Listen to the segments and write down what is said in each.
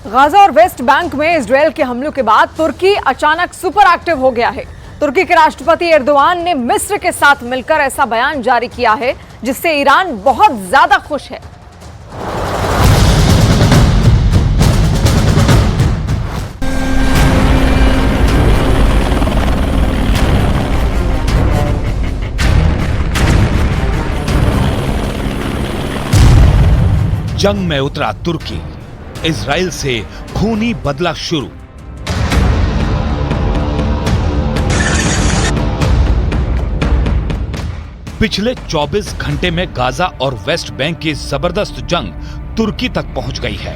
Gaza और West Bank में Israel के हमलों के बाद तुर्की अचानक सुपर एक्टिव हो गया है। तुर्की के राष्ट्रपति एर्दोआन ने मिस्र के साथ मिलकर ऐसा बयान जारी किया है जिससे ईरान बहुत ज्यादा खुश है। जंग में उतरा तुर्की, इजराइल से खूनी बदला शुरू। पिछले 24 घंटे में गाजा और वेस्ट बैंक की जबरदस्त जंग तुर्की तक पहुंच गई है।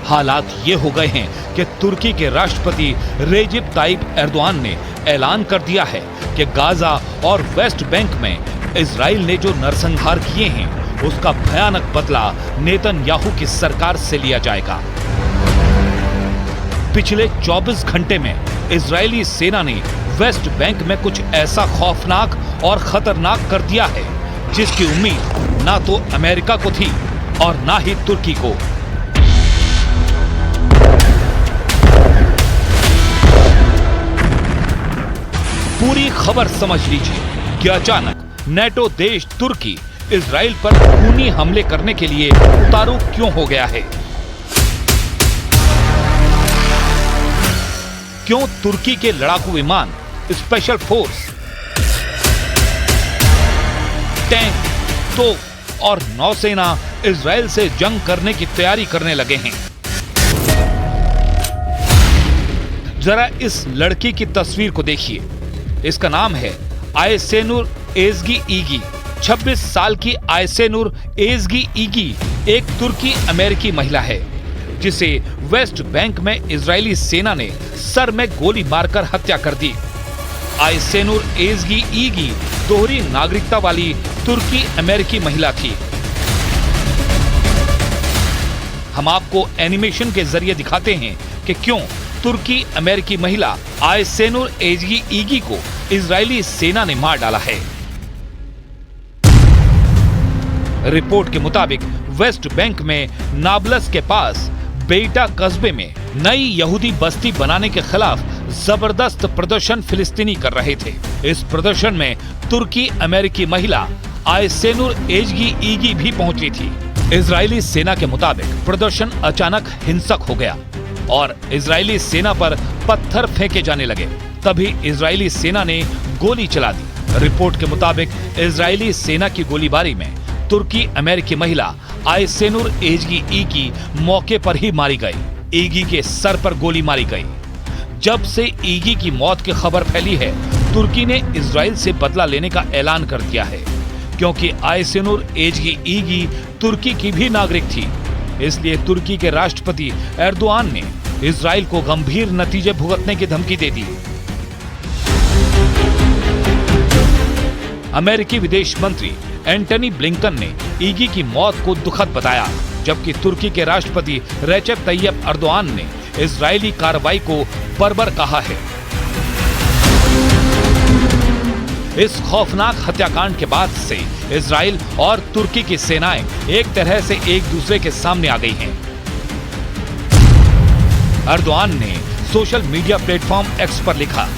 हालात ये हो गए हैं कि तुर्की के राष्ट्रपति रेजिप ताइप एर्दोआन ने ऐलान कर दिया है कि गाजा और वेस्ट बैंक में इजराइल ने जो नरसंहार किए हैं उसका भयानक बदला नेतन्याहू की सरकार से लिया जाएगा। पिछले 24 घंटे में इजरायली सेना ने वेस्ट बैंक में कुछ ऐसा खौफनाक और खतरनाक कर दिया है जिसकी उम्मीद ना तो अमेरिका को थी और ना ही तुर्की को। पूरी खबर समझ लीजिए कि अचानक नेटो देश तुर्की इजराइल पर खूनी हमले करने के लिए उतारू क्यों हो गया है। क्यों तुर्की के लड़ाकू विमान, स्पेशल फोर्स, टैंक, तोप और नौसेना इजराइल से जंग करने की तैयारी करने लगे हैं। जरा इस लड़की की तस्वीर को देखिए। इसका नाम है आयसेनुर एजगी ईगी। 26 साल की आयसेनुर एजगी ईगी एक तुर्की अमेरिकी महिला है जिसे वेस्ट बैंक में इजरायली सेना ने सर में गोली मारकर हत्या कर दी। आयसेनुर एजगी ईगी दोहरी नागरिकता वाली तुर्की अमेरिकी महिला थी। हम आपको एनिमेशन के जरिए दिखाते हैं कि क्यों तुर्की अमेरिकी महिला आयसेनुर एजगी ईगी को इजरायली सेना ने मार डाला है। रिपोर्ट के मुताबिक वेस्ट बैंक में नाबलस के पास बेटा कस्बे में नई यहूदी बस्ती बनाने के खिलाफ जबरदस्त प्रदर्शन फिलिस्तीनी कर रहे थे। इस प्रदर्शन में तुर्की अमेरिकी महिला आयसेनुर एजगी ईगी भी पहुंची थी। इजरायली सेना के मुताबिक प्रदर्शन अचानक हिंसक हो गया और इजरायली सेना पर पत्थर फेंके जाने लगे। तभी इजरायली सेना ने गोली चला दी। रिपोर्ट के मुताबिक इजरायली सेना की गोलीबारी में तुर्की अमेरिकी महिला आयसेनुर एजगी ईगी मौके पर ही मारी गई। ईगी के सर पर गोली मारी गई। जब से ईगी की मौत की खबर फैली है, तुर्की ने इजराइल से बदला लेने का ऐलान कर दिया है। क्योंकि आयसेनुर एजगी ईगी तुर्की की भी नागरिक थी, इसलिए तुर्की के राष्ट्रपति एर्दोआन ने इजराइल को गंभीर नतीजे भुगतने की धमकी दे दी। अमेरिकी विदेश मंत्री एंटनी ब्लिंकन ने ईगी की मौत को दुखद बताया, जबकि तुर्की के राष्ट्रपति रेजेप तैयप एर्दोआन ने इजरायली कार्रवाई को बर्बर कहा है। इस खौफनाक हत्याकांड के बाद से इजराइल और तुर्की की सेनाएं एक तरह से एक दूसरे के सामने आ गई हैं। एर्दोआन ने सोशल मीडिया प्लेटफॉर्म एक्स पर लिखा,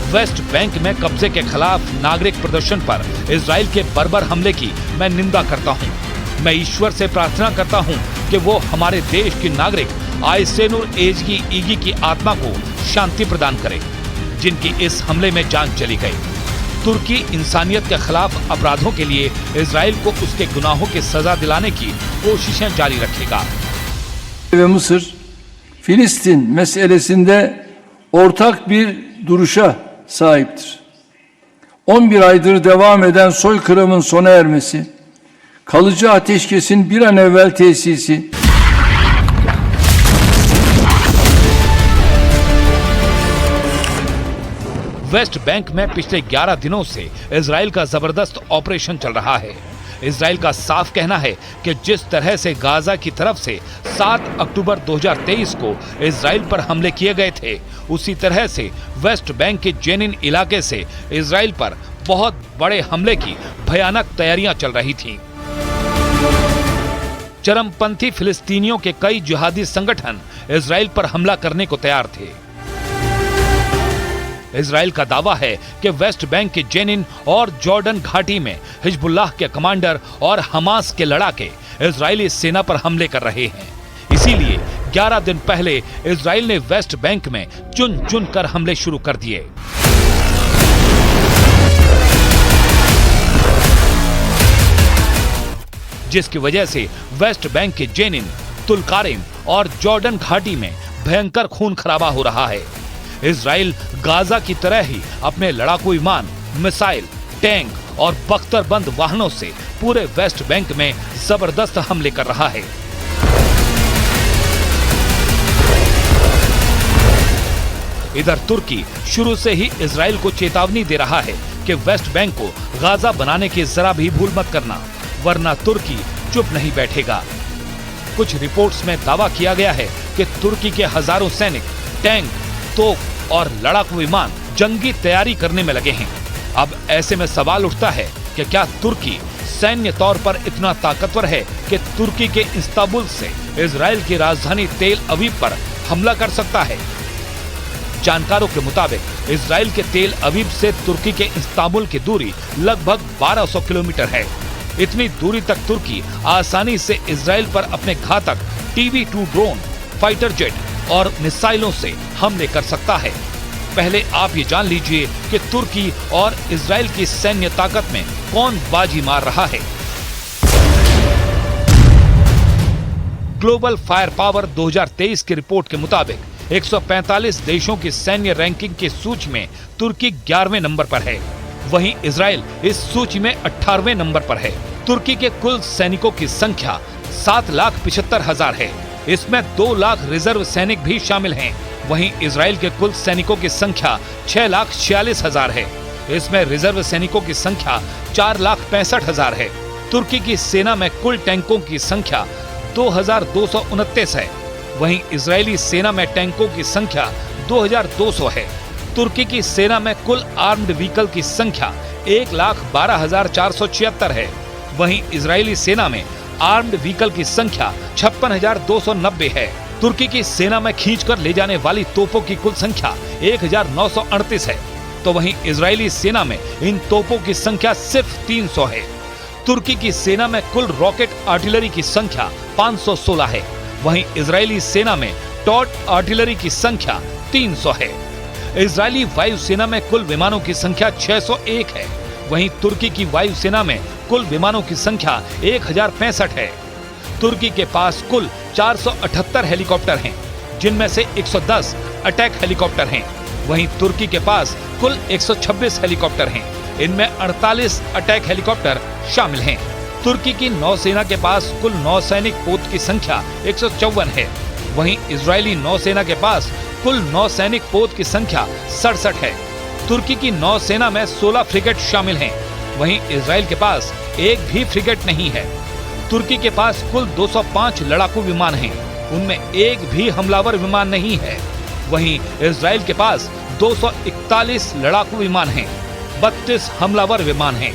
वेस्ट बैंक में कब्जे के खिलाफ नागरिक प्रदर्शन पर इजराइल के बर्बर हमले की मैं निंदा करता हूं। मैं ईश्वर से प्रार्थना करता हूं कि वो हमारे देश की नागरिक आयसेनुर एजगी ईगी की आत्मा को शांति प्रदान करे, जिनकी इस हमले में जान चली गई। तुर्की इंसानियत के खिलाफ अपराधों के लिए इजराइल को उसके गुनाहों की सजा दिलाने की कोशिशें जारी रखेगा। Ve Mısır, Filistin meselesinde ortak bir duruşa sahiptir. 11 aydır devam eden soykırımın sona ermesi, kalıcı ateşkesin bir an evvel tesisi, West Bank में पिछले 11 दिनों से इजराइल का जबरदस्त ऑपरेशन चल रहा है। इजराइल का साफ कहना है कि जिस तरह से गाजा की तरफ से 7 अक्टूबर 2023 को इजराइल पर हमले किए गए थे, उसी तरह से वेस्ट बैंक के जेनिन इलाके से इजराइल पर बहुत बड़े हमले की भयानक तैयारियां चल रही थीं। चरमपंथी फिलिस्तीनियों के कई जिहादी संगठन इजराइल पर हमला करने को तैयार थे। इजराइल का दावा है कि वेस्ट बैंक के जेनिन और जॉर्डन घाटी में हिजबुल्लाह के कमांडर और हमास के लड़ाके इजरायली सेना पर हमले कर रहे हैं। इसीलिए 11 दिन पहले इजराइल ने वेस्ट बैंक में चुन चुन कर हमले शुरू कर दिए। जिसकी वजह से वेस्ट बैंक के जेनिन, तुलकारिम और जॉर्डन घाटी में भयंकर खून खराबा हो रहा है। इजराइल गाजा की तरह ही अपने लड़ाकू विमान, मिसाइल, टैंक और बख्तरबंद वाहनों से पूरे वेस्ट बैंक में जबरदस्त हमले कर रहा है। इधर तुर्की शुरू से ही इजराइल को चेतावनी दे रहा है कि वेस्ट बैंक को गाजा बनाने की जरा भी भूल मत करना, वरना तुर्की चुप नहीं बैठेगा। कुछ रिपोर्ट्स में दावा किया गया है कि तुर्की के हजारों सैनिक, टैंक, तोप और लड़ाकू विमान जंगी तैयारी करने में लगे हैं। अब ऐसे में सवाल उठता है कि क्या तुर्की सैन्य तौर पर इतना ताकतवर है कि तुर्की के इस्तांबुल से इजराइल की राजधानी तेल अवीव पर हमला कर सकता है। जानकारों के मुताबिक इजराइल के तेल अवीव से तुर्की के इस्तांबुल की दूरी लगभग 1200 किलोमीटर है। इतनी दूरी तक तुर्की आसानी से इजराइल पर अपने घातक TB2 ड्रोन, फाइटर जेट और मिसाइलों से हमले कर सकता है। पहले आप ये जान लीजिए कि तुर्की और इजराइल की सैन्य ताकत में कौन बाजी मार रहा है। ग्लोबल फायर पावर 2023 की रिपोर्ट के मुताबिक 145 देशों की सैन्य रैंकिंग की सूची में तुर्की 11वें नंबर पर है। वहीं इजराइल इस सूची में 18वें नंबर पर है। तुर्की के कुल सैनिकों की संख्या 7,75,000 है। इसमें 2 लाख रिजर्व सैनिक भी शामिल हैं। वहीं इजराइल के कुल सैनिकों की संख्या 6,46,000 है। इसमें रिजर्व सैनिकों की संख्या 4,65,000 है। तुर्की की सेना में कुल टैंकों की संख्या 2,229 है। वहीं इजरायली सेना में टैंकों की संख्या 2,200 है। तुर्की की सेना में कुल आर्म्ड व्हीकल की संख्या 1,12,476 है। वहीं इजरायली सेना में आर्म्ड व्हीकल की संख्या 56,290 है। तुर्की की सेना में खींचकर ले जाने वाली तोपों की कुल संख्या 1,938 है, तो वहीं इजरायली सेना में इन तोपों की संख्या सिर्फ 300 है। तुर्की की सेना में कुल रॉकेट आर्टिलरी की संख्या 516 है। वहीं इजरायली सेना में टॉर्च आर्टिलरी की संख्या 300 है। इजरायली वायुसेना में कुल विमानों की संख्या 601 है। वहीं तुर्की की वायुसेना में कुल विमानों की संख्या 1,065 है। तुर्की के पास कुल 478 हेलीकॉप्टर हैं, जिनमें से 110 अटैक हेलीकॉप्टर हैं। वहीं तुर्की के पास कुल 126 हेलीकॉप्टर हैं। इनमें 48 अटैक हेलीकॉप्टर शामिल हैं। तुर्की की नौसेना के पास कुल नौसैनिक पोत की संख्या 154 है। वहीं इजरायली नौसेना के पास कुल नौसैनिक पोत की संख्या 67 है। तुर्की की नौसेना में 16 फ्रिगेट शामिल हैं। वहीं इजराइल के पास एक भी फ्रिगेट नहीं है। तुर्की के पास कुल 205 लड़ाकू विमान हैं। उनमें एक भी हमलावर विमान नहीं है। वहीं इजराइल के पास 241 लड़ाकू विमान हैं, 32 हमलावर विमान हैं।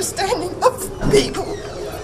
Standing up for people,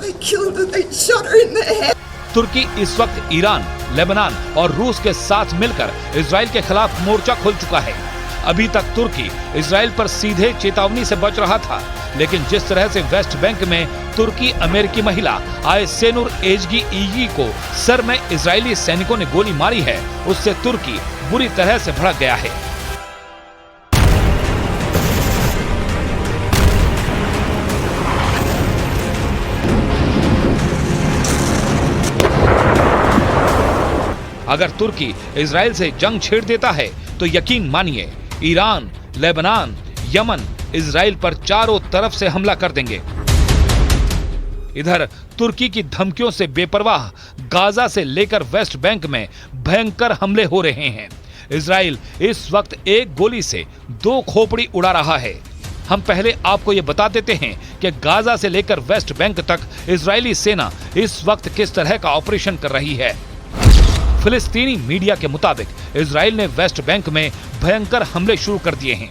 They killed her, they shot her in the head. तुर्की इस वक्त ईरान, लेबनान और रूस के साथ मिलकर इजराइल के खिलाफ मोर्चा खोल चुका है। अभी तक तुर्की इजराइल पर सीधे चेतावनी से बच रहा था, लेकिन जिस तरह से वेस्ट बैंक में तुर्की अमेरिकी महिला आयसेनुर एजगी ईगी को सर में इजरायली सैनिकों ने गोली मारी है, उससे तुर्की बुरी तरह से भड़क गया है। अगर तुर्की इजराइल से जंग छेड़ देता है तो यकीन मानिए ईरान, लेबनान, यमन इजराइल पर चारों तरफ से हमला कर देंगे। इधर तुर्की की धमकियों से बेपरवाह गाजा से लेकर वेस्ट बैंक में भयंकर हमले हो रहे हैं। इजराइल इस वक्त एक गोली से 2 खोपड़ी उड़ा रहा है। हम पहले आपको ये बता देते हैं कि गाजा से लेकर वेस्ट बैंक तक इजरायली सेना इस वक्त किस तरह का ऑपरेशन कर रही है। फिलिस्तीनी मीडिया के मुताबिक इजराइल ने वेस्ट बैंक में भयंकर हमले शुरू कर दिए हैं।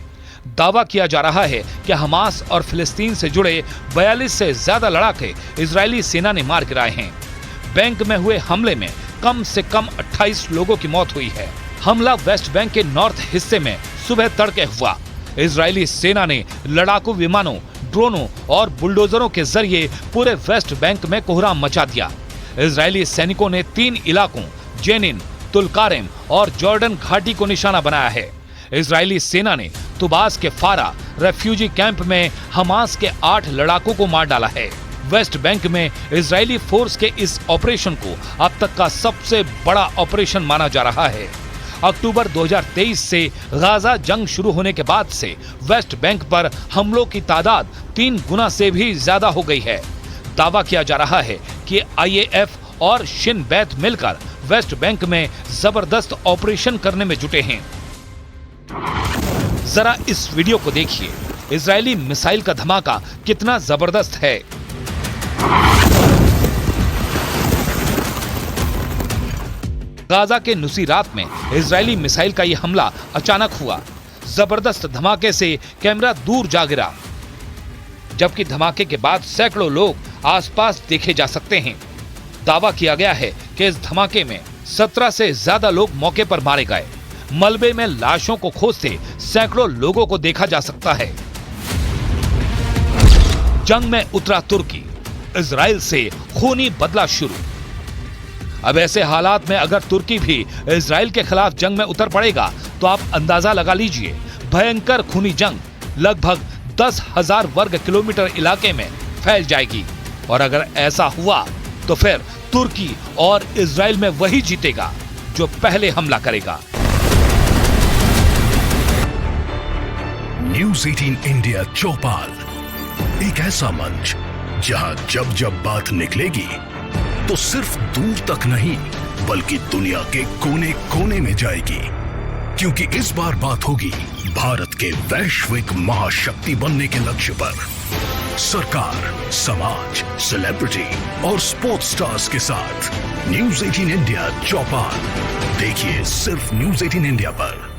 दावा किया जा रहा है कि हमास और फिलिस्तीन से जुड़े 42 से ज्यादा लड़ाके इजरायली सेना ने मार गिराए हैं। बैंक में हुए हमले में कम से कम 28 लोगों की मौत हुई है। हमला वेस्ट बैंक के नॉर्थ हिस्से में सुबह तड़के हुआ। इजरायली सेना ने लड़ाकू विमानों, ड्रोनों और बुलडोजरों के जरिए पूरे वेस्ट बैंक में कोहराम मचा दिया। इजरायली सैनिकों ने 3 इलाकों जेनिन, तुलकारेम और जॉर्डन घाटी को निशाना बनाया है। इजरायली सेना ने तुबास के फारा रेफ्यूजी कैंप में हमास के 8 लड़ाकों को मार डाला है। वेस्ट बैंक में इजरायली फोर्स के इस ऑपरेशन को अब तक का सबसे बड़ा ऑपरेशन माना जा रहा है। अक्टूबर 2023 से गाजा जंग शुरू होने के बाद से वेस्ट बैंक पर हमलों की तादाद 3 गुना से भी ज्यादा हो गई है। दावा किया जा रहा है कि IAF और शिन बैत मिलकर वेस्ट बैंक में जबरदस्त ऑपरेशन करने में जुटे हैं। जरा इस वीडियो को देखिए, इजरायली मिसाइल का धमाका कितना जबरदस्त है। गाजा के नुसीरात में इजरायली मिसाइल का यह हमला अचानक हुआ। जबरदस्त धमाके से कैमरा दूर जा गिरा, जबकि धमाके के बाद सैकड़ों लोग आसपास देखे जा सकते हैं। दावा किया गया है कि इस धमाके में 17 से ज्यादा लोग मौके पर मारे गए। मलबे में लाशों को खोजते सैकड़ों लोगों को देखा जा सकता है। जंग में उतरा तुर्की, इजराइल से खूनी बदला शुरू। अब ऐसे हालात में अगर तुर्की भी इजराइल के खिलाफ जंग में उतर पड़ेगा तो आप अंदाजा लगा लीजिए, भयंकर खूनी जंग लगभग 10,000 वर्ग किलोमीटर इलाके में फैल जाएगी। और अगर ऐसा हुआ तो फिर तुर्की और इजराइल में वही जीतेगा जो पहले हमला करेगा। न्यूज़ 18 इंडिया चौपाल, एक ऐसा मंच जहां जब जब बात निकलेगी तो सिर्फ दूर तक नहीं बल्कि दुनिया के कोने कोने में जाएगी, क्योंकि इस बार बात होगी भारत के वैश्विक महाशक्ति बनने के लक्ष्य पर। सरकार, समाज, सेलिब्रिटी और स्पोर्ट्स स्टार्स के साथ न्यूज़ 18 इंडिया चौपाल देखिए सिर्फ न्यूज़ 18 इंडिया पर।